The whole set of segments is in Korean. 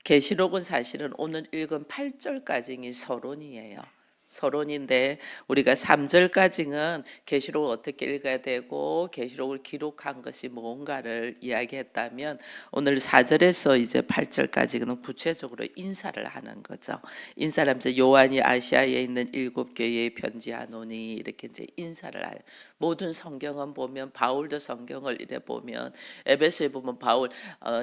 계시록은 사실은 오늘 읽은 8절까지는 서론이에요. 서론인데 우리가 3절까지는 계시록을 어떻게 읽어야 되고 계시록을 기록한 것이 뭔가를 이야기했다면 오늘 4절에서 이제 8절까지는 구체적으로 인사를 하는 거죠. 인사를 하면서 요한이 아시아에 있는 7교회에 편지하노니 이렇게 이제 인사를 할. 모든 성경은 보면 바울도 성경을 이래 보면 에베소에 보면 바울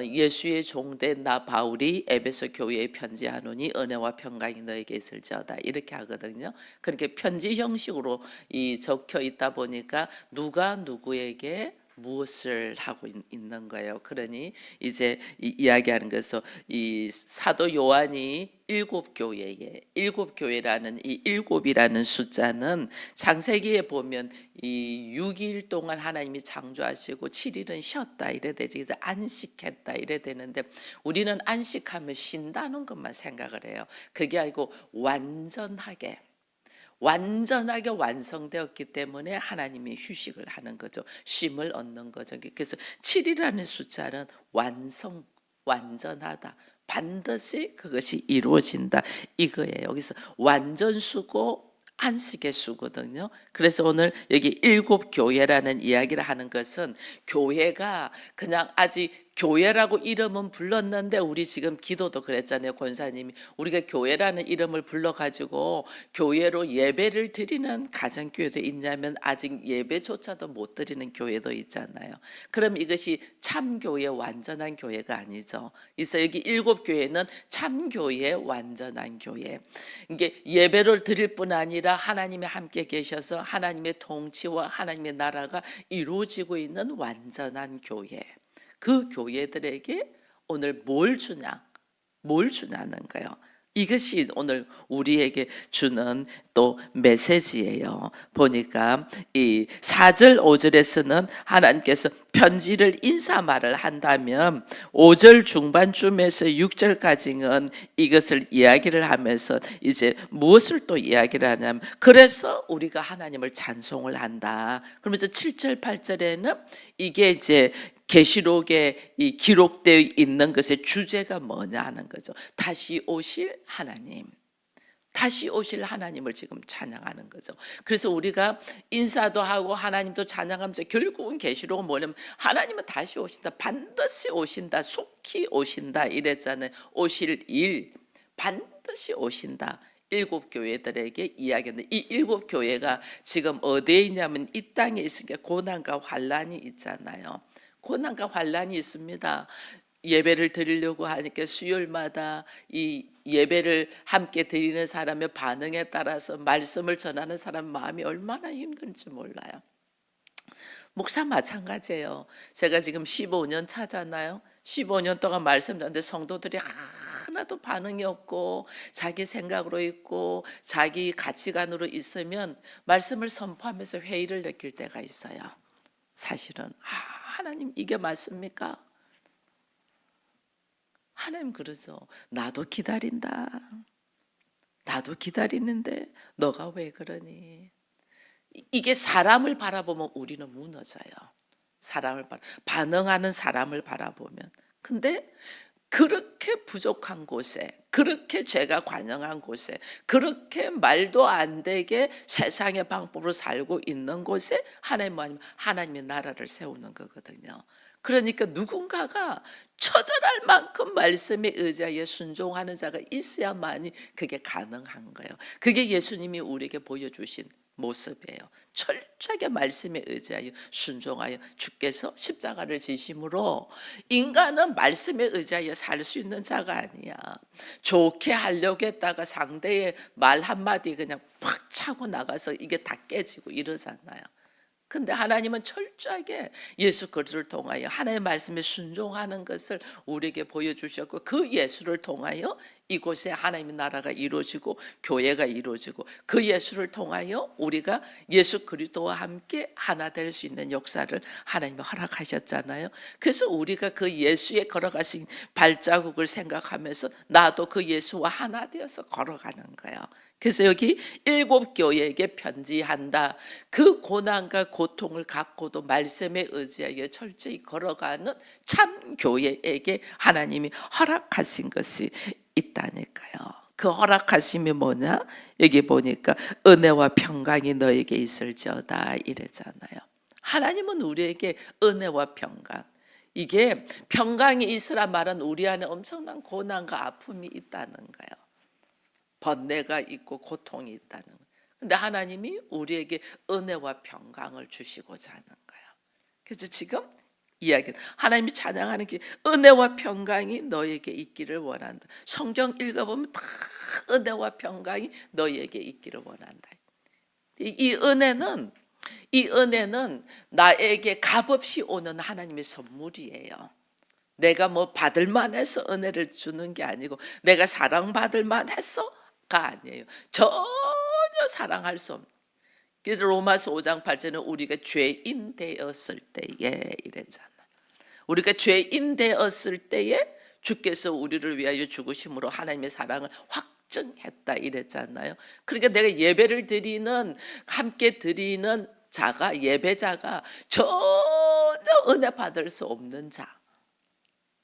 예수의 종된 나 바울이 에베소 교회에 편지하노니 은혜와 평강이 너에게 있을지어다 이렇게 하거든요. 그렇게 편지 형식으로 이 적혀 있다 보니까 누가 누구에게 무엇을 하고 있는 거예요. 그러니 이제 이야기하는 것은 이 사도 요한이 7교회에 7교회라는 이 7이라는 숫자는 창세기에 보면 이 6일 동안 하나님이 창조하시고 7일은 쉬었다 이래 되지. 그래서 안식했다 이래 되는데 우리는 안식하면 쉰다는 것만 생각을 해요. 그게 아니고 완전하게 완성되었기 때문에 하나님이 휴식을 하는 거죠. 쉼을 얻는 거죠. 그래서 7이라는 숫자는 완전하다. 반드시 그것이 이루어진다 이거예요. 여기서 완전수고 안식의 수거든요. 그래서 오늘 여기 7교회라는 이야기를 하는 것은 교회가 그냥 아직 교회라고 이름은 불렀는데 우리 지금 기도도 그랬잖아요. 권사님이 우리가 교회라는 이름을 불러가지고 교회로 예배를 드리는 가정교회도 있냐면 아직 예배조차도 못 드리는 교회도 있잖아요. 그럼 이것이 참교회 완전한 교회가 아니죠. 그래서 여기 7교회는 참교회의 완전한 교회. 이게 예배를 드릴 뿐 아니라 하나님이 함께 계셔서 하나님의 통치와 하나님의 나라가 이루어지고 있는 완전한 교회. 그 교회들에게 오늘 뭘 주냐는 거예요. 이것이 오늘 우리에게 주는 또 메시지예요. 보니까 이 4절 5절에서는 하나님께서 편지를 인사말을 한다면 5절 중반쯤에서 6절까지는 이것을 이야기를 하면서 이제 무엇을 또 이야기를 하냐면 그래서 우리가 하나님을 찬송을 한다. 그러면서 7절 8절에는 이게 이제 계시록에 이 기록되어 있는 것의 주제가 뭐냐 하는 거죠. 다시 오실 하나님을 지금 찬양하는 거죠. 그래서 우리가 인사도 하고 하나님도 찬양하면서 결국은 계시록은 뭐냐면 하나님은 다시 오신다. 반드시 오신다. 속히 오신다. 이랬잖아요. 오실 일 반드시 오신다. 7교회들에게 이야기했는데 이 7교회가 지금 어디에 있냐면 이 땅에 있으니까 고난과 환란이 있잖아요. 고난과 환란이 있습니다. 예배를 드리려고 하니까 수요일마다 이 예배를 함께 드리는 사람의 반응에 따라서 말씀을 전하는 사람 마음이 얼마나 힘든지 몰라요. 목사 마찬가지예요. 제가 지금 15년 차잖아요. 15년 동안 말씀 전하는데 성도들이 하나도 반응이 없고 자기 생각으로 있고 자기 가치관으로 있으면 말씀을 선포하면서 회의를 느낄 때가 있어요. 사실은 하나님 이게 맞습니까? 하나님 그러죠. 나도 기다린다. 나도 기다리는데 너가 왜 그러니? 이게 사람을 바라보면 우리는 무너져요. 반응하는 사람을 바라보면. 근데 그렇게 부족한 곳에, 그렇게 죄가 관영한 곳에, 그렇게 말도 안 되게 세상의 방법으로 살고 있는 곳에 하나님의 나라를 세우는 거거든요. 그러니까 누군가가 처절할 만큼 말씀에 의지하여 순종하는 자가 있어야만이 그게 가능한 거예요. 그게 예수님이 우리에게 보여주신 모습이에요. 철저하게 말씀에 의지하여 순종하여 주께서 십자가를 지심으로 인간은 말씀에 의지하여 살 수 있는 자가 아니야. 좋게 하려고 했다가 상대의 말 한마디 그냥 팍 차고 나가서 이게 다 깨지고 이러잖아요. 근데 하나님은 철저하게 예수 그리스도를 통하여 하나님의 말씀에 순종하는 것을 우리에게 보여주셨고 그 예수를 통하여 이곳에 하나님의 나라가 이루어지고 교회가 이루어지고 그 예수를 통하여 우리가 예수 그리스도와 함께 하나 될 수 있는 역사를 하나님이 허락하셨잖아요. 그래서 우리가 그 예수의 걸어가신 발자국을 생각하면서 나도 그 예수와 하나 되어서 걸어가는 거예요. 그래서 여기 일곱 교회에게 편지한다. 그 고난과 고통을 갖고도 말씀에 의지하여 철저히 걸어가는 참 교회에게 하나님이 허락하신 것이 있다니까요. 그 허락하심이 뭐냐? 여기 보니까 은혜와 평강이 너에게 있을지어다 이랬잖아요. 하나님은 우리에게 은혜와 평강, 이게 평강이 있으라 말은 우리 안에 엄청난 고난과 아픔이 있다는 거예요. 번뇌가 있고 고통이 있다는 거예요. 근데 하나님이 우리에게 은혜와 평강을 주시고자 하는 거예요. 그래서 지금 이야기는 하나님이 찬양하는 게 은혜와 평강이 너에게 있기를 원한다. 성경 읽어보면 다 은혜와 평강이 너에게 있기를 원한다. 이 은혜는 나에게 값없이 오는 하나님의 선물이에요. 내가 뭐 받을 만해서 은혜를 주는 게 아니고 내가 사랑받을 만해서가 아니에요. 전혀 사랑할 수 없는. 그래서 로마서 5장 8절은 우리가 죄인 되었을 때에 이랬잖아. 우리가 죄인 되었을 때에 주께서 우리를 위하여 죽으심으로 하나님의 사랑을 확증했다 이랬잖아요. 그러니까 내가 예배를 드리는, 함께 드리는 자가, 예배자가 전혀 은혜 받을 수 없는 자,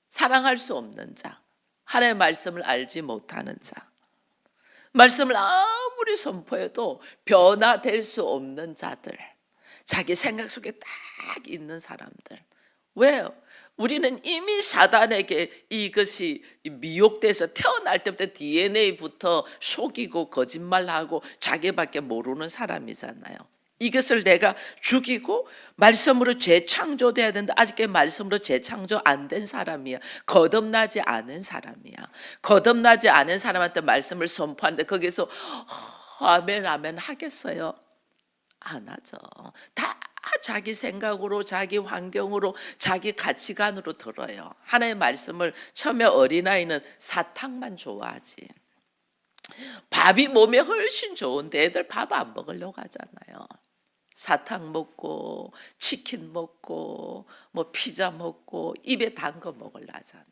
사랑할 수 없는 자, 하나님의 말씀을 알지 못하는 자, 말씀을 아무리 선포해도 변화될 수 없는 자들, 자기 생각 속에 딱 있는 사람들. 왜요? 우리는 이미 사단에게 이것이 미혹돼서 태어날 때부터 DNA부터 속이고 거짓말하고 자기밖에 모르는 사람이잖아요. 이것을 내가 죽이고 말씀으로 재창조돼야 된다. 아직까지 말씀으로 재창조 안 된 사람이야. 거듭나지 않은 사람이야. 거듭나지 않은 사람한테 말씀을 선포하는데 거기서 아멘 아멘 하겠어요? 안 하죠. 다 자기 생각으로, 자기 환경으로, 자기 가치관으로 들어요. 하나님의 말씀을 처음에 어린아이는 사탕만 좋아하지. 밥이 몸에 훨씬 좋은데 애들 밥 안 먹으려고 하잖아요. 사탕 먹고 치킨 먹고 뭐 피자 먹고 입에 단 거 먹으려 하잖아요.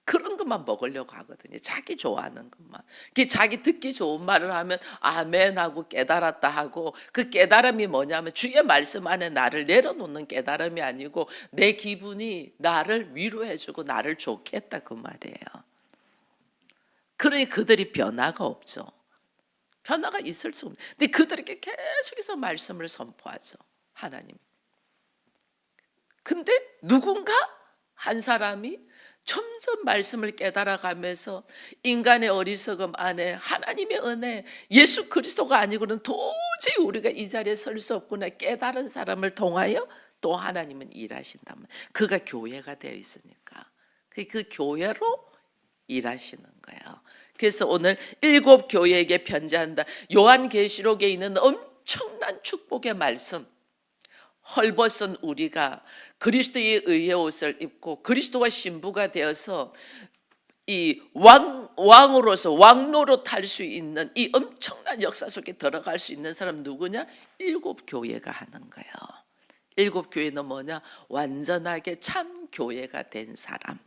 그런 것만 먹으려고 하거든요. 자기 좋아하는 것만. 자기 듣기 좋은 말을 하면 아멘 하고 깨달았다 하고, 그 깨달음이 뭐냐면 주의 말씀 안에 나를 내려놓는 깨달음이 아니고 내 기분이 나를 위로해주고 나를 좋게 했다 그 말이에요. 그러니 그들이 변화가 없죠. 변화가 있을 수 없는. 근데 그들에게 계속해서 말씀을 선포하죠. 하나님. 근데 누군가 한 사람이 점점 말씀을 깨달아가면서 인간의 어리석음 안에 하나님의 은혜, 예수 그리스도가 아니고는 도저히 우리가 이 자리에 설 수 없구나 깨달은 사람을 통하여 또 하나님은 일하신다면, 그가 교회가 되어 있으니까 그 교회로 일하시는 거예요. 그래서 오늘 일곱 교회에게 편지한다. 요한계시록에 있는 엄청난 축복의 말씀, 헐벗은 우리가 그리스도의 의의 옷을 입고 그리스도와 신부가 되어서 이 왕으로서 왕노로 탈 수 있는 이 엄청난 역사 속에 들어갈 수 있는 사람 누구냐? 일곱 교회가 하는 거예요. 일곱 교회는 뭐냐? 완전하게 참 교회가 된 사람.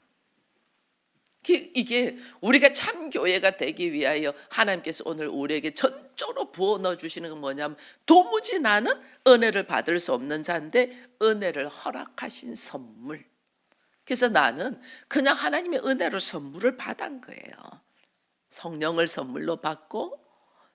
이게 우리가 참 교회가 되기 위하여 하나님께서 오늘 우리에게 전적으로 부어 넣어 주시는 건 뭐냐면, 도무지 나는 은혜를 받을 수 없는 자인데 은혜를 허락하신 선물. 그래서 나는 그냥 하나님의 은혜로 선물을 받은 거예요. 성령을 선물로 받고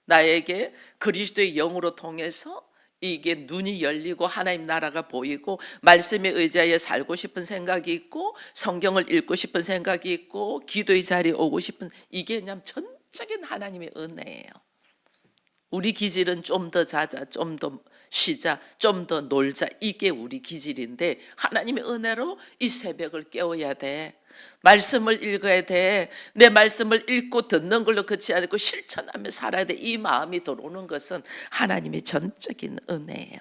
나에게 그리스도의 영으로 통해서 이게 눈이 열리고 하나님 나라가 보이고 말씀에 의지하여 살고 싶은 생각이 있고 성경을 읽고 싶은 생각이 있고 기도의 자리에 오고 싶은, 이게 그냥 전적인 하나님의 은혜예요. 우리 기질은 좀 더 자자, 좀 더 쉬자, 좀 더 놀자, 이게 우리 기질인데 하나님의 은혜로 이 새벽을 깨워야 돼. 말씀을 읽어야 돼. 내 말씀을 읽고 듣는 걸로 그치 않고 실천하며 살아야 돼. 이 마음이 들어오는 것은 하나님의 전적인 은혜예요.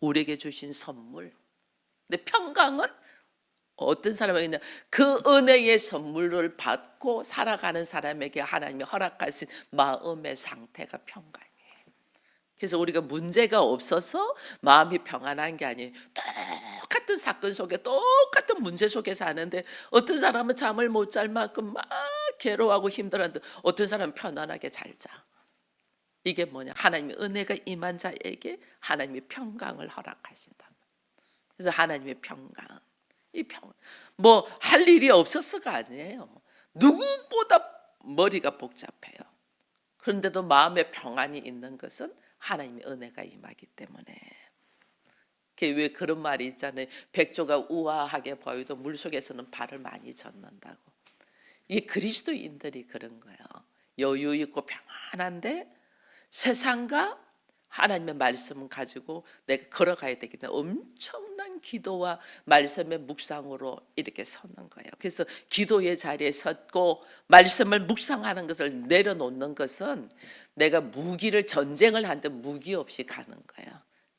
우리에게 주신 선물. 근데 평강은 어떤 사람에게 있냐? 그 은혜의 선물을 받고 살아가는 사람에게 하나님이 허락하신 마음의 상태가 평강이에요. 그래서 우리가 문제가 없어서 마음이 평안한 게 아니에요. 똑같은 사건 속에 똑같은 문제 속에 사는데 어떤 사람은 잠을 못 잘 만큼 막 괴로워하고 힘들었는데 어떤 사람은 편안하게 잘 자. 이게 뭐냐? 하나님의 은혜가 임한 자에게 하나님의 평강을 허락하신다. 그래서 하나님의 평강, 이 뭐 할 일이 없었어가 아니에요. 누구보다 머리가 복잡해요. 그런데도 마음에 평안이 있는 것은 하나님의 은혜가 임하기 때문에. 왜 그런 말이 있잖아요. 백조가 우아하게 보여도 물속에서는 발을 많이 젓는다고. 이게 그리스도인들이 그런 거예요. 여유 있고 평안한데 세상과 하나님의 말씀을 가지고 내가 걸어가야 되기 때문에 엄청난 기도와 말씀의 묵상으로 이렇게 서는 거예요. 그래서 기도의 자리에 섰고 말씀을 묵상하는 것을 내려놓는 것은 내가 무기를 전쟁을 하는데 무기 없이 가는 거예요.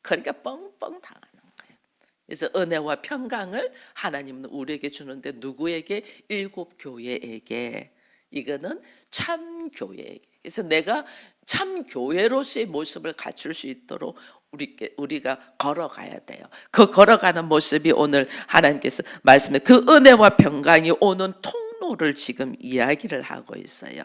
그러니까 뻥뻥 당하는 거예요. 그래서 은혜와 평강을 하나님은 우리에게 주는데 누구에게? 일곱 교회에게. 이거는 참 교회에게. 그래서 내가 참 교회로서의 모습을 갖출 수 있도록 우리가 걸어가야 돼요. 그 걸어가는 모습이 오늘 하나님께서 말씀해 그 은혜와 평강이 오는 통로를 지금 이야기를 하고 있어요.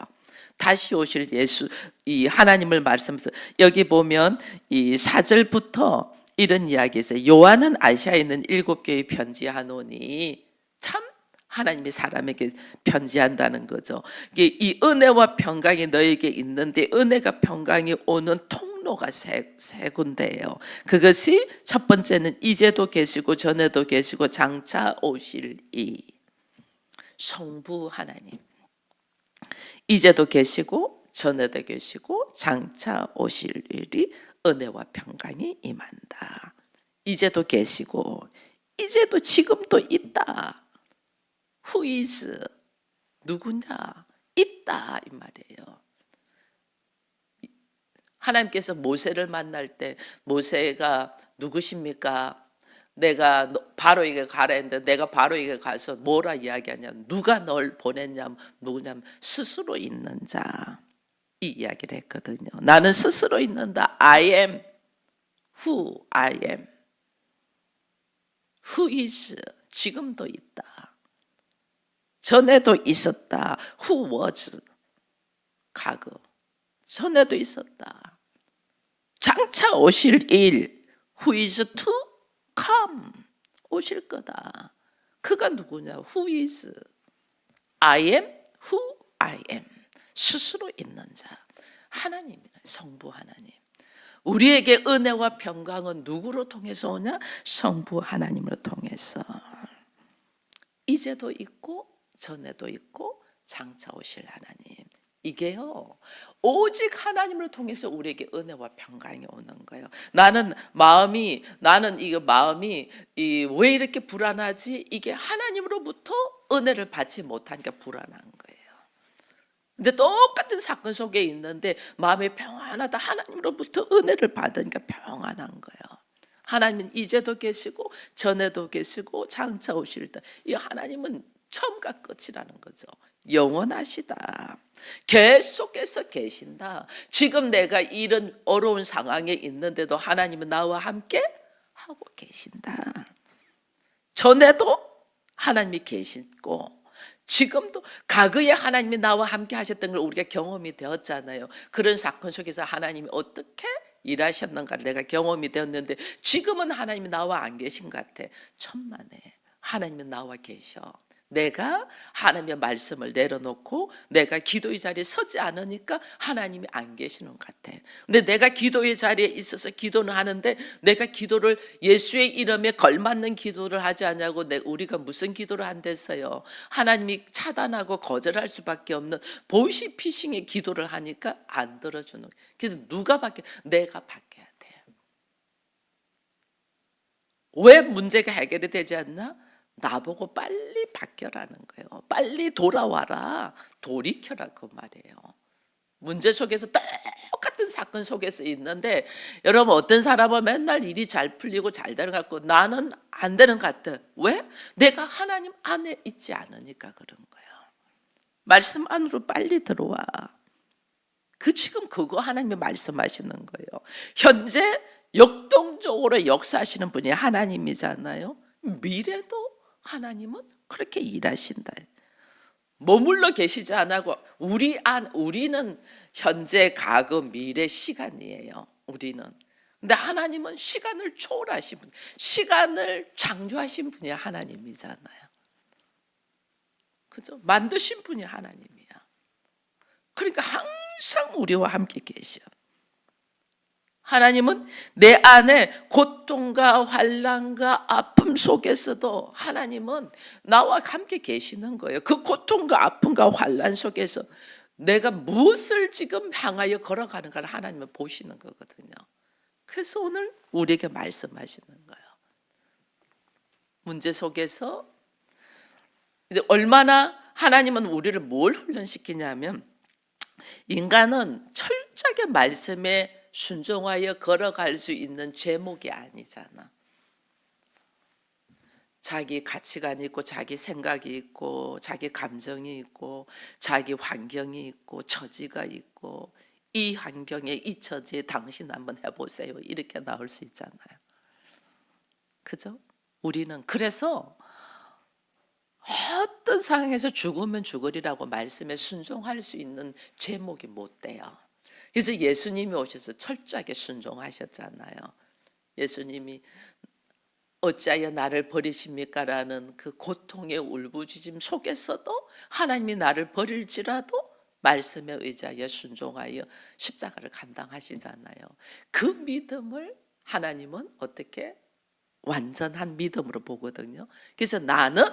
다시 오실 예수, 이 하나님을 말씀해서 여기 보면 이 4절부터 이런 이야기 있어요. 요한은 아시아에 있는 7교회에 편지하노니, 참 하나님이 사람에게 편지한다는 거죠. 이 은혜와 평강이 너에게 있는데 은혜가 평강이 오는 통로가 세 군데예요. 그것이 첫 번째는 이제도 계시고 전에도 계시고 장차 오실 이 성부 하나님. 이제도 계시고 전에도 계시고 장차 오실 일이 은혜와 평강이 임한다. 이제도 계시고 이제도 지금도 있다. Who is? 누구냐? 있다 이 말이에요. 하나님께서 모세를 만날 때 모세가 누구십니까? 내가 바로에게 가라 했는데 내가 바로에게 가서 뭐라 이야기하냐면 누가 널 보냈냐면 누구냐면 스스로 있는 자, 이 이야기를 했거든요. 나는 스스로 있는다. I am who I am. Who is? 지금도 있다. 전에도 있었다. Who was? 과거. 전에도 있었다. 장차 오실 일. Who is to come? 오실 거다. 그가 누구냐? Who is? I am who I am. 스스로 있는 자. 하나님이란 성부 하나님. 우리에게 은혜와 평강은 누구로 통해서 오냐? 성부 하나님으로 통해서. 이제도 있고 전에도 있고 장차 오실 하나님. 이게요 오직 하나님을 통해서 우리에게 은혜와 평강이 오는 거예요. 나는 마음이 왜 이렇게 불안하지? 이게 하나님으로부터 은혜를 받지 못하니까 불안한 거예요. 근데 똑같은 사건 속에 있는데 마음이 평안하다. 하나님으로부터 은혜를 받으니까 평안한 거예요. 하나님은 이제도 계시고 전에도 계시고 장차 오실 때, 이 하나님은 처음과 끝이라는 거죠. 영원하시다. 계속해서 계신다. 지금 내가 이런 어려운 상황에 있는데도 하나님은 나와 함께 하고 계신다. 전에도 하나님이 계시고 지금도 과거에 하나님이 나와 함께 하셨던 걸 우리가 경험이 되었잖아요. 그런 사건 속에서 하나님이 어떻게 일하셨는가를 내가 경험이 되었는데 지금은 하나님이 나와 안 계신 것 같아. 천만에 하나님은 나와 계셔. 내가 하나님의 말씀을 내려놓고 내가 기도의 자리에 서지 않으니까 하나님이 안 계시는 것 같아. 근데 내가 기도의 자리에 있어서 기도는 하는데 내가 기도를 예수의 이름에 걸맞는 기도를 하지 않냐고 우리가 무슨 기도를 한댔어요. 하나님이 차단하고 거절할 수밖에 없는 보이시피싱의 기도를 하니까 안 들어주는 거예요. 그래서 누가 바뀌어? 내가 바뀌어야 돼. 왜 문제가 해결이 되지 않나? 나보고 빨리 바뀌어라는 거예요. 빨리 돌아와라. 돌이켜라 그 말이에요. 문제 속에서 똑같은 사건 속에서 있는데 여러분 어떤 사람은 맨날 일이 잘 풀리고 잘 되는 것 같고 나는 안 되는 것 같아. 왜? 내가 하나님 안에 있지 않으니까 그런 거예요. 말씀 안으로 빨리 들어와. 지금 그거 하나님이 말씀하시는 거예요. 현재 역동적으로 역사하시는 분이 하나님이잖아요. 미래도 하나님은 그렇게 일하신다. 머물러 계시지 않고 우리는 현재, 과거, 미래 시간이에요. 우리는. 근데 하나님은 시간을 초월하신 분, 시간을 창조하신 분이 하나님이잖아요. 그죠? 만드신 분이 하나님이야. 그러니까 항상 우리와 함께 계셔. 하나님은 내 안에 고통과 환난과 아픔 속에서도 하나님은 나와 함께 계시는 거예요. 그 고통과 아픔과 환난 속에서 내가 무엇을 지금 향하여 걸어가는가를 하나님은 보시는 거거든요. 그래서 오늘 우리에게 말씀하시는 거예요. 문제 속에서 얼마나 하나님은 우리를 뭘 훈련시키냐면, 인간은 철저하게 말씀에 순종하여 걸어갈 수 있는 제목이 아니잖아. 자기 가치관이 있고, 자기 생각이 있고, 자기 감정이 있고, 자기 환경이 있고, 처지가 있고, 이 환경에 이 처지에 당신 한번 해보세요, 이렇게 나올 수 있잖아요. 그죠? 우리는 그래서 어떤 상황에서 죽으면 죽으리라고 말씀에 순종할 수 있는 제목이 못 돼요. 그래서 예수님이 오셔서 철저하게 순종하셨잖아요. 예수님이 어찌하여 나를 버리십니까? 라는 그 고통의 울부짖음 속에서도 하나님이 나를 버릴지라도 말씀에 의지하여 순종하여 십자가를 감당하시잖아요. 그 믿음을 하나님은 어떻게? 완전한 믿음으로 보거든요. 그래서 나는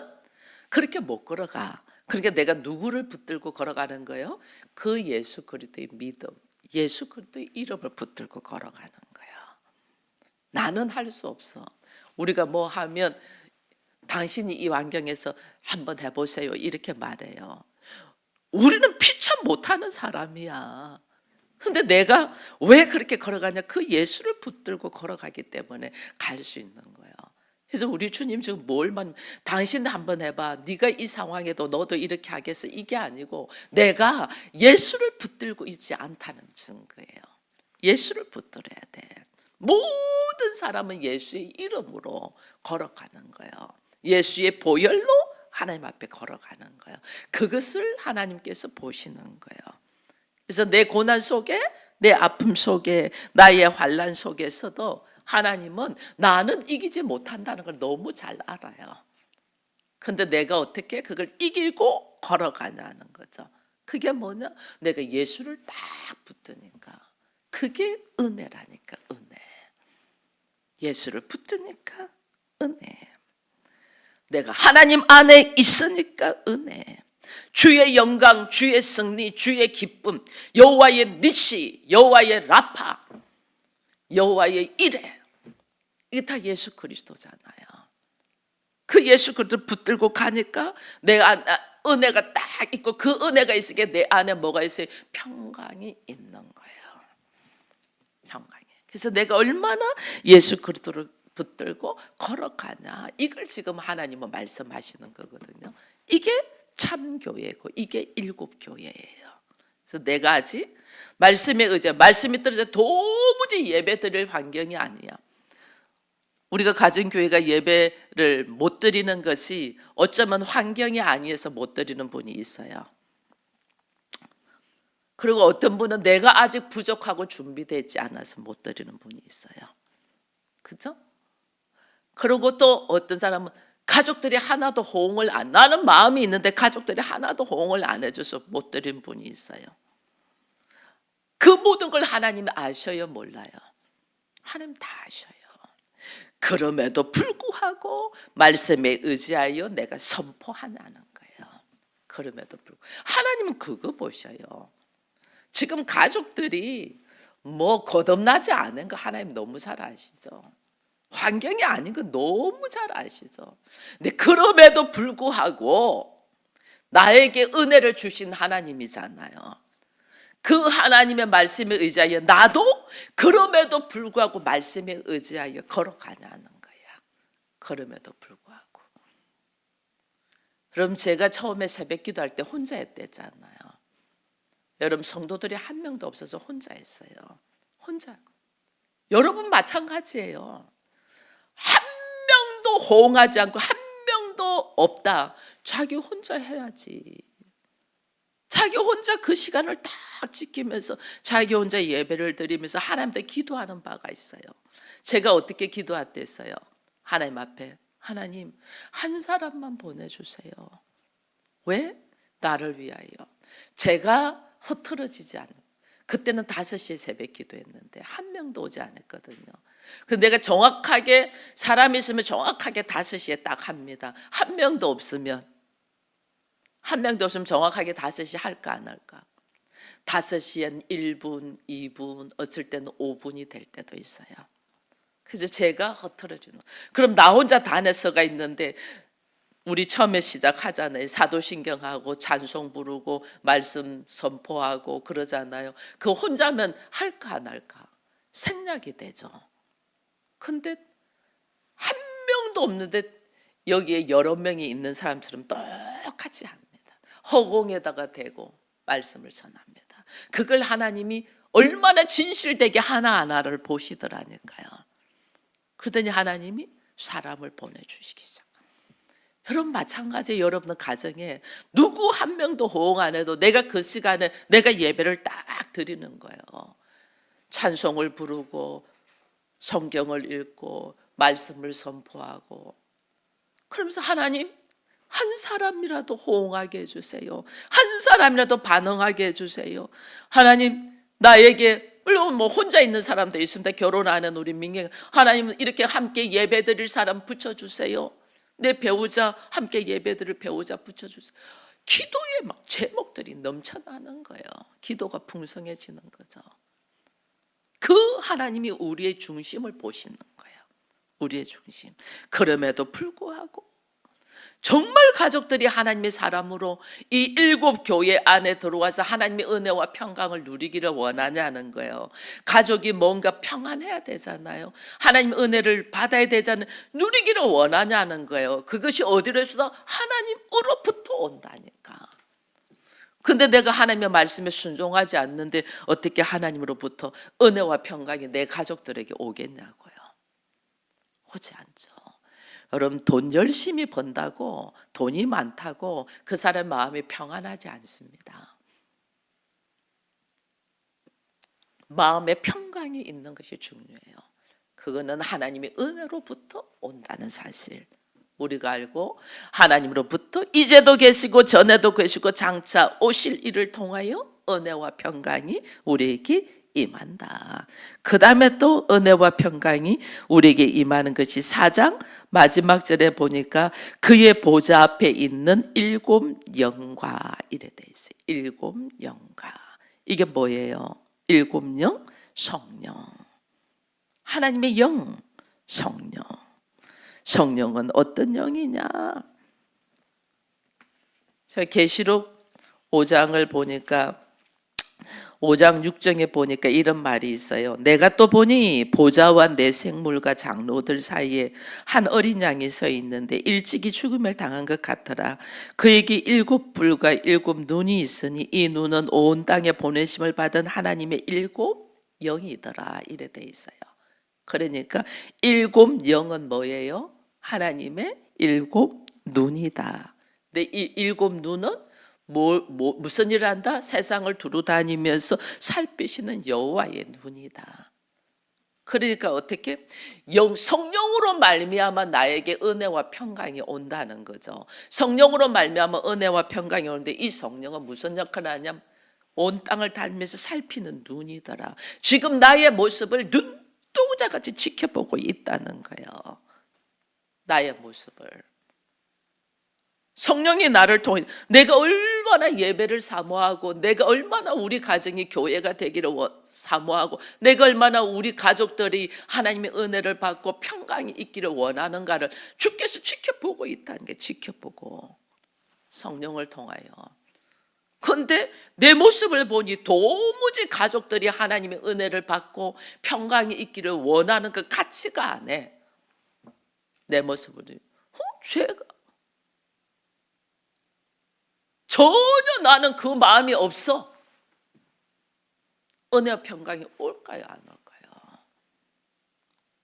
그렇게 못 걸어가. 그러니까 내가 누구를 붙들고 걸어가는 거예요? 그 예수 그리스도의 믿음, 예수 그리스도의 이름을 붙들고 걸어가는 거예요. 나는 할 수 없어. 우리가 뭐 하면 당신이 이 환경에서 한번 해보세요, 이렇게 말해요. 우리는 피차 못하는 사람이야. 근데 내가 왜 그렇게 걸어가냐? 그 예수를 붙들고 걸어가기 때문에 갈 수 있는 거예요. 그래서 우리 주님 지금 당신 한번 해봐, 네가 이 상황에도 너도 이렇게 하겠어, 이게 아니고 내가 예수를 붙들고 있지 않다는 증거예요. 예수를 붙들어야 돼. 모든 사람은 예수의 이름으로 걸어가는 거예요. 예수의 보혈로 하나님 앞에 걸어가는 거예요. 그것을 하나님께서 보시는 거예요. 그래서 내 고난 속에, 내 아픔 속에, 나의 환난 속에서도 하나님은 나는 이기지 못한다는 걸 너무 잘 알아요. 근데 내가 어떻게 그걸 이기고 걸어가냐는 거죠. 그게 뭐냐? 내가 예수를 딱 붙드니까. 그게 은혜라니까, 은혜. 예수를 붙드니까 은혜. 내가 하나님 안에 있으니까 은혜. 주의 영광, 주의 승리, 주의 기쁨, 여호와의 니시, 여호와의 라파, 여호와의 이레, 이게 다 예수 그리스도잖아요. 그 예수 그리스도 붙들고 가니까 내가 은혜가 딱 있고, 그 은혜가 있으니까 내 안에 뭐가 있어요? 평강이 있는 거예요. 평강이. 그래서 내가 얼마나 예수 그리스도를 붙들고 걸어가냐, 이걸 지금 하나님은 말씀하시는 거거든요. 이게 참 교회고 이게 일곱 교회예요. 그래서 내가 아직 말씀에 의지해, 말씀이 떨어져 도무지 예배 드릴 환경이 아니야. 우리가 가진 교회가 예배를 못 드리는 것이 어쩌면 환경이 아니어서 못 드리는 분이 있어요. 그리고 어떤 분은 내가 아직 부족하고 준비되지 않아서 못 드리는 분이 있어요. 그죠? 그리고 또 어떤 사람은 가족들이 하나도 호응을 안, 나는 마음이 있는데 가족들이 하나도 호응을 안 해줘서 못 드린 분이 있어요. 그 모든 걸 하나님이 아셔요, 몰라요? 하나님 다 아셔요. 그럼에도 불구하고 말씀에 의지하여 내가 선포하냐는 거예요. 그럼에도 불구하고 하나님은 그거 보셔요. 지금 가족들이 뭐 거듭나지 않은 거 하나님 너무 잘 아시죠. 환경이 아닌 거 너무 잘 아시죠. 근데 그럼에도 불구하고 나에게 은혜를 주신 하나님이잖아요. 그 하나님의 말씀에 의지하여 나도 그럼에도 불구하고 말씀에 의지하여 걸어가냐는 거야. 그럼에도 불구하고. 그럼 제가 처음에 새벽 기도할 때 혼자 했댔잖아요. 여러분, 성도들이 한 명도 없어서 혼자 했어요. 혼자. 여러분 마찬가지예요. 한 명도 호응하지 않고 한 명도 없다. 자기 혼자 해야지. 자기 혼자 그 시간을 딱 지키면서 자기 혼자 예배를 드리면서 하나님한테 기도하는 바가 있어요. 제가 어떻게 기도했댔어요? 하나님 앞에, 하나님 한 사람만 보내주세요. 왜? 나를 위하여. 제가 흐트러지지 않는, 그때는 5시에 새벽 기도했는데 한 명도 오지 않았거든요. 그 내가 정확하게 사람이 있으면 정확하게 5시에 딱 합니다. 한 명도 없으면 정확하게 5시 할까 안 할까? 5시엔 1분, 2분, 어쩔 때는 5분이 될 때도 있어요. 그래서 제가 흐트러지는. 그럼 나 혼자 단에서가 있는데 우리 처음에 시작하잖아요. 사도신경하고 찬송 부르고 말씀 선포하고 그러잖아요. 그 혼자면 할까 안 할까? 생략이 되죠. 근데 한 명도 없는데 여기에 여러 명이 있는 사람처럼 똑같이 합니다. 허공에다가 대고 말씀을 전합니다. 그걸 하나님이 얼마나 진실되게 하나하나를 보시더라니까요. 그러더니 하나님이 사람을 보내주시기 시작. 여러분 마찬가지예요. 여러분 가정에 누구 한 명도 호응 안 해도 내가 그 시간에 내가 예배를 딱 드리는 거예요. 찬송을 부르고 성경을 읽고 말씀을 선포하고 그러면서 하나님 한 사람이라도 호응하게 해주세요. 한 사람이라도 반응하게 해주세요. 하나님 나에게 물론 뭐 혼자 있는 사람도 있습니다. 결혼하는 우리 민경 하나님 이렇게 함께 예배드릴 사람 붙여주세요. 내 배우자 함께 예배드릴 배우자 붙여주세요. 기도에 막 제목들이 넘쳐나는 거예요. 기도가 풍성해지는 거죠. 그 하나님이 우리의 중심을 보시는 거예요. 우리의 중심. 그럼에도 불구하고 정말 가족들이 하나님의 사람으로 이 7 교회 안에 들어와서 하나님의 은혜와 평강을 누리기를 원하냐는 거예요. 가족이 뭔가 평안해야 되잖아요. 하나님의 은혜를 받아야 되잖아요. 누리기를 원하냐는 거예요. 그것이 어디로서 하나님으로부터 온다니까. 근데 내가 하나님의 말씀에 순종하지 않는데 어떻게 하나님으로부터 은혜와 평강이 내 가족들에게 오겠냐고요. 오지 않죠. 여러분 돈 열심히 번다고 돈이 많다고 그 사람 마음이 평안하지 않습니다. 마음에 평강이 있는 것이 중요해요. 그거는 하나님의 은혜로부터 온다는 사실 우리가 알고 하나님으로부터 이제도 계시고 전에도 계시고 장차 오실 일을 통하여 은혜와 평강이 우리에게 임한다. 그 다음에 또 은혜와 평강이 우리에게 임하는 것이 4장 마지막 절에 보니까 그의 보좌 앞에 있는 7 영과 이래 돼 있어요. 7 영과. 이게 뭐예요? 7 영? 성령. 하나님의 영, 성령. 성령은 어떤 영이냐? 저 계시록 5장을 보니까 5장 6절에 보니까 이런 말이 있어요. 내가 또 보니 보좌와 내 생물과 장로들 사이에 한 어린 양이 서 있는데 일찍이 죽음을 당한 것 같더라. 그에게 7 뿔과 7 눈이 있으니 이 눈은 온 땅에 보내심을 받은 하나님의 7 영이더라. 이래 돼 있어요. 그러니까 7 영은 뭐예요? 하나님의 7 눈이다. 근데 이 7 눈은 무슨 일을 한다? 세상을 두루다니면서 살피시는 여호와의 눈이다. 그러니까 어떻게 성령으로 말미암아 나에게 은혜와 평강이 온다는 거죠. 성령으로 말미암아 은혜와 평강이 오는데 이 성령은 무슨 역할을 하냐면 온 땅을 다니면서 살피는 눈이더라. 지금 나의 모습을 눈동자같이 지켜보고 있다는 거예요. 나의 모습을. 성령이 나를 통해 내가 얼마나 예배를 사모하고 내가 얼마나 우리 가정이 교회가 되기를 사모하고 내가 얼마나 우리 가족들이 하나님의 은혜를 받고 평강이 있기를 원하는가를 주께서 지켜보고 있다는 게 지켜보고 성령을 통하여. 그런데 내 모습을 보니 도무지 가족들이 하나님의 은혜를 받고 평강이 있기를 원하는 것 같지가 않아. 내 모습을 죄가 전혀 나는 그 마음이 없어. 은혜와 평강이 올까요 안 올까요?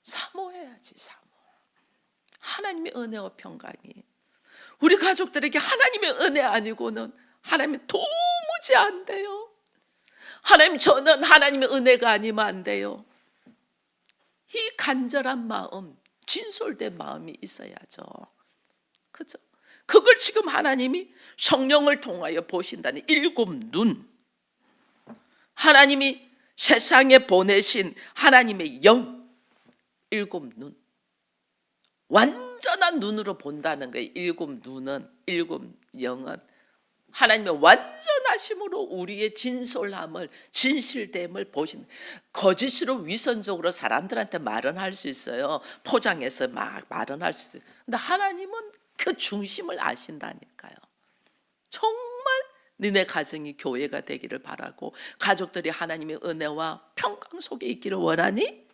사모해야지 사모. 하나님의 은혜와 평강이 우리 가족들에게 하나님의 은혜 아니고는 하나님 도무지 안 돼요. 하나님, 저는 하나님의 은혜가 아니면 안 돼요. 이 간절한 마음, 진솔된 마음이 있어야죠. 그죠? 그걸 지금 하나님이 성령을 통하여 보신다는 일곱 눈, 하나님이 세상에 보내신 하나님의 영, 일곱 눈, 완전한 눈으로 본다는 거예요. 일곱 눈은, 일곱 영은 하나님의 완전하심으로 우리의 진솔함을, 진실됨을 보신. 거짓으로 위선적으로 사람들한테 말은 할 수 있어요. 포장해서 막 말은 할 수 있어요. 근데 하나님은 그 중심을 아신다니까요. 정말 너네 가정이 교회가 되기를 바라고, 가족들이 하나님의 은혜와 평강 속에 있기를 원하니,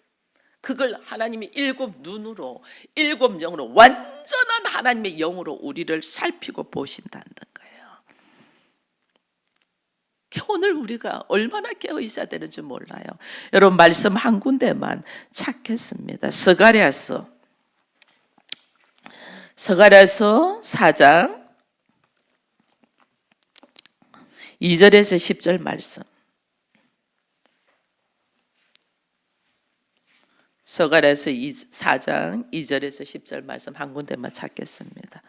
그걸 하나님이 일곱 눈으로, 일곱 영으로, 완전한 하나님의 영으로 우리를 살피고 보신다는 거예요. 오늘 우리가 얼마나 깨어 있어야 되는지 몰라요. 여러분, 말씀 한 군데만 찾겠습니다. 스가랴서 4장 2절에서 10절 말씀. 스가랴서 4장 2절에서 10절 말씀 한 군데만 찾겠습니다.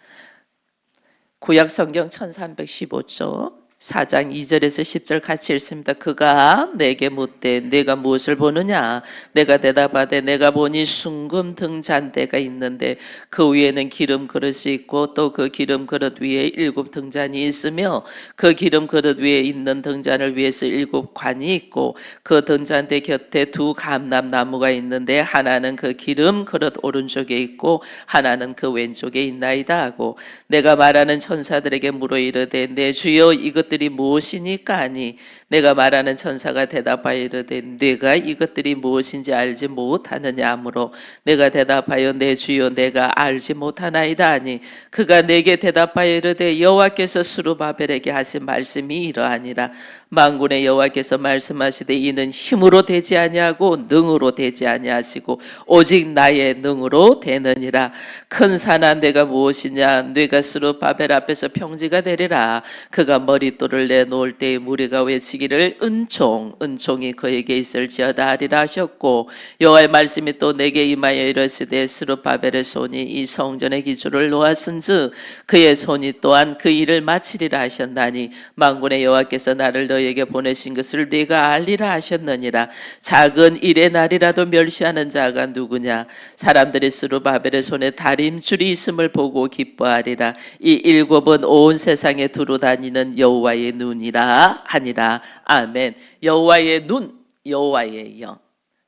구약 성경 1315쪽 4장 2절에서 10절 같이 읽습니다. 그가 내게 묻되 내가 무엇을 보느냐? 내가 대답하되 내가 보니 숭금 등잔대가 있는데 그 위에는 기름 그릇이 있고 또 그 기름 그릇 위에 일곱 등잔이 있으며 그 기름 그릇 위에 있는 등잔을 위해서 일곱 관이 있고 그 등잔대 곁에 두 감람나무가 있는데 하나는 그 기름 그릇 오른쪽에 있고 하나는 그 왼쪽에 있나이다 하고 내가 말하는 천사들에게 물어 이르되 내 주여 이것들이 무엇이니까 하니 내가 말하는 천사가 대답하여 이르되 네가 이것들이 무엇인지 알지 못하느냐 하므로 내가 대답하여 내 주여 내가 알지 못하나이다 하니 그가 내게 대답하여 이르되 여호와께서 스룹바벨에게 하신 말씀이 이러하니라. 만군의 여호와께서 말씀하시되 이는 힘으로 되지 아니하고 능으로 되지 아니하시고 오직 나의 능으로 되느니라. 큰 산아 내가 무엇이냐? 네가 스룹바벨 앞에서 평지가 되리라. 그가 머릿돌을 내놓을 때에 무리가 외치기를 은총이 그에게 있을지어다 하리라 하셨고 여호와의 말씀이 또 내게 임하여 이르시되 스룹바벨의 손이 이 성전의 기초를 놓았은즉 그의 손이 또한 그 일을 마치리라 하셨나니 만군의 여호와께서 나를 너에게 보내신 것을 네가 알리라 하셨느니라. 작은 일의 날이라도 멸시하는 자가 누구냐? 사람들이 스룹바벨의 손에 다림줄이 있음을 보고 기뻐하리라. 이 일곱은 온 세상에 두루 다니는 여호와의 눈이라 하니라. 아멘. 여호와의 눈, 여호와의 영.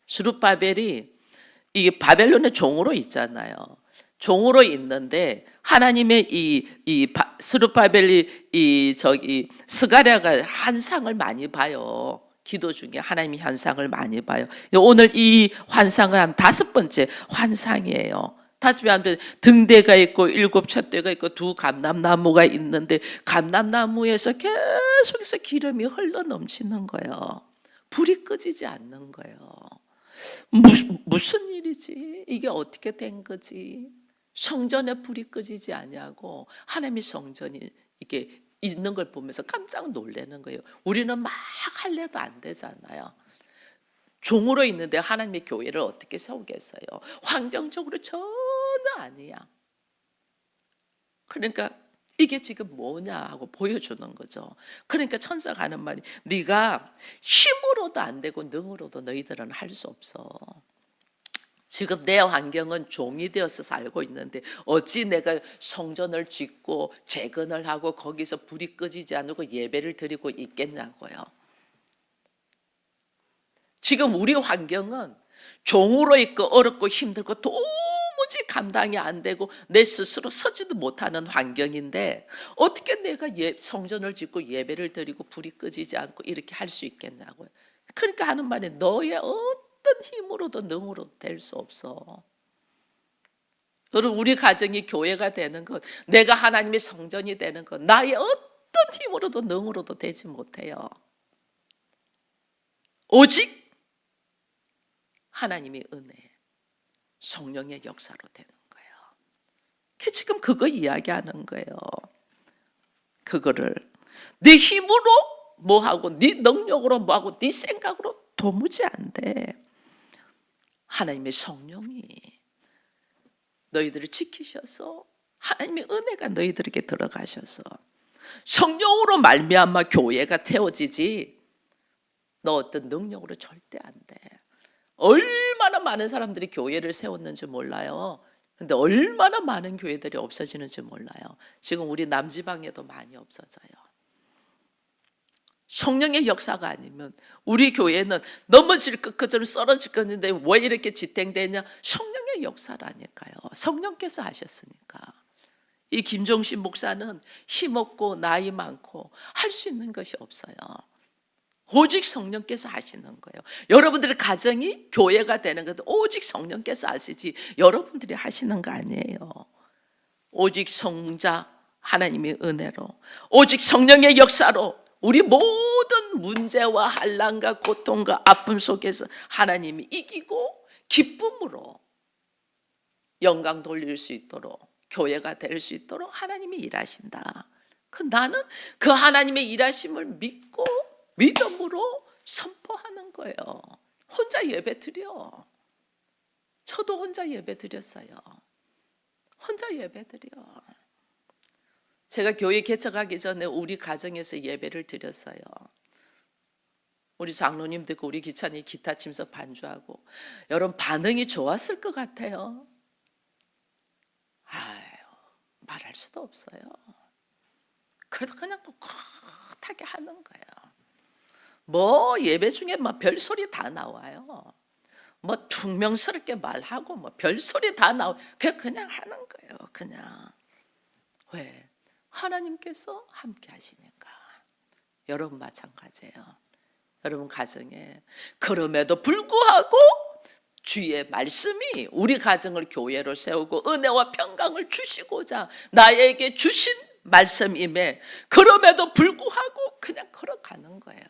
스룹바벨이 이게 바벨론의 종으로 있잖아요. 종으로 있는데 하나님의 스룹바벨이 스가랴가 환상을 많이 봐요. 기도 중에 하나님이 환상을 많이 봐요. 오늘 이 환상은 한 5번째 환상이에요. 5번 등대가 있고 7 촛대가 있고 두 감람나무가 있는데 감람나무에서 계속해서 기름이 흘러 넘치는 거예요. 불이 꺼지지 않는 거예요. 무슨 일이지? 이게 어떻게 된 거지? 성전에 불이 꺼지지 아니하고 하나님의 성전이 이게 있는 걸 보면서 깜짝 놀라는 거예요. 우리는 막 할래도 안 되잖아요. 종으로 있는데 하나님의 교회를 어떻게 세우겠어요? 환경적으로 전혀 아니야. 그러니까 이게 지금 뭐냐 하고 보여주는 거죠. 그러니까 천사가 하는 말이 네가 힘으로도 안 되고 능으로도 너희들은 할 수 없어. 지금 내 환경은 종이 되어서 살고 있는데 어찌 내가 성전을 짓고 재건을 하고 거기서 불이 꺼지지 않고 예배를 드리고 있겠냐고요. 지금 우리 환경은 종으로 있고 어렵고 힘들고 도무지 감당이 안 되고 내 스스로 서지도 못하는 환경인데 어떻게 내가 성전을 짓고 예배를 드리고 불이 꺼지지 않고 이렇게 할 수 있겠냐고요. 그러니까 하는 말이 너의 어떤 힘으로도 능으로도 될 수 없어. 여러분, 우리 가정이 교회가 되는 것, 내가 하나님의 성전이 되는 것, 나의 어떤 힘으로도 능으로도 되지 못해요. 오직 하나님의 은혜, 성령의 역사로 되는 거예요. 지금 그거 이야기하는 거예요. 그거를 네 힘으로 뭐하고 네 능력으로 뭐하고 네 생각으로 도무지 안 돼. 하나님의 성령이 너희들을 지키셔서 하나님의 은혜가 너희들에게 들어가셔서 성령으로 말미암아 교회가 태워지지 너 어떤 능력으로 절대 안 돼. 얼마나 많은 사람들이 교회를 세웠는지 몰라요. 근데 얼마나 많은 교회들이 없어지는지 몰라요. 지금 우리 남지방에도 많이 없어져요. 성령의 역사가 아니면 우리 교회는 넘어질 것처럼 썰어질 것인데 왜 이렇게 지탱되냐? 성령의 역사라니까요. 성령께서 하셨으니까. 이 김종신 목사는 힘없고 나이 많고 할 수 있는 것이 없어요. 오직 성령께서 하시는 거예요. 여러분들의 가정이 교회가 되는 것도 오직 성령께서 하시지 여러분들이 하시는 거 아니에요. 오직 성자 하나님의 은혜로, 오직 성령의 역사로 우리 모든 문제와 환난과 고통과 아픔 속에서 하나님이 이기고 기쁨으로 영광 돌릴 수 있도록 교회가 될 수 있도록 하나님이 일하신다. 나는 그 하나님의 일하심을 믿고 믿음으로 선포하는 거예요. 혼자 예배 드려. 저도 혼자 예배 드렸어요. 혼자 예배 드려. 제가 교회 개척하기 전에 우리 가정에서 예배를 드렸어요. 우리 장로님 듣고 우리 기차님 기타 치면서 반주하고 여러분 반응이 좋았을 것 같아요. 말할 수도 없어요. 그래도 그냥 꿋꿋하게 하는 거예요. 뭐 예배 중에 막 별소리 다 나와요. 뭐 퉁명스럽게 말하고 뭐 별소리 다 나와. 그냥 하는 거예요. 그냥. 왜? 하나님께서 함께 하시니까. 여러분 마찬가지예요. 여러분 가정에 그럼에도 불구하고 주의 말씀이 우리 가정을 교회로 세우고 은혜와 평강을 주시고자 나에게 주신 말씀임에 그럼에도 불구하고 그냥 걸어가는 거예요.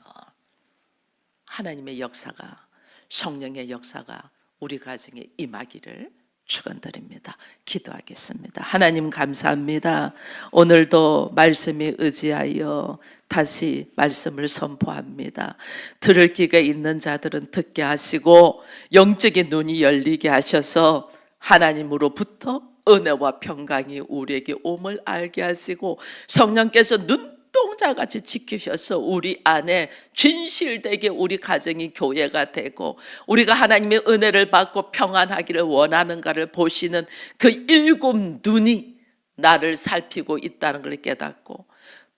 하나님의 역사가, 성령의 역사가 우리 가정에 임하기를 축원드립니다. 기도하겠습니다. 하나님 감사합니다. 오늘도 말씀에 의지하여 다시 말씀을 선포합니다. 들을 귀가 있는 자들은 듣게 하시고 영적인 눈이 열리게 하셔서 하나님으로부터 은혜와 평강이 우리에게 옴을 알게 하시고 성령께서 눈동자같이 지키셔서 우리 안에 진실되게 우리 가정이 교회가 되고 우리가 하나님의 은혜를 받고 평안하기를 원하는가를 보시는 그 일곱 눈이 나를 살피고 있다는 걸 깨닫고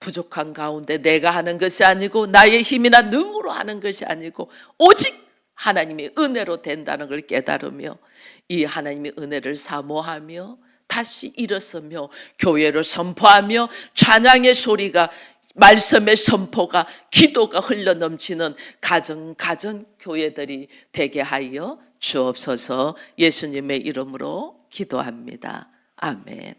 부족한 가운데 내가 하는 것이 아니고 나의 힘이나 능으로 하는 것이 아니고 오직 하나님의 은혜로 된다는 걸 깨달으며 이 하나님의 은혜를 사모하며 다시 일어서며 교회를 선포하며 찬양의 소리가 말씀의 선포가 기도가 흘러넘치는 가정 교회들이 되게 하여 주옵소서. 예수님의 이름으로 기도합니다. 아멘.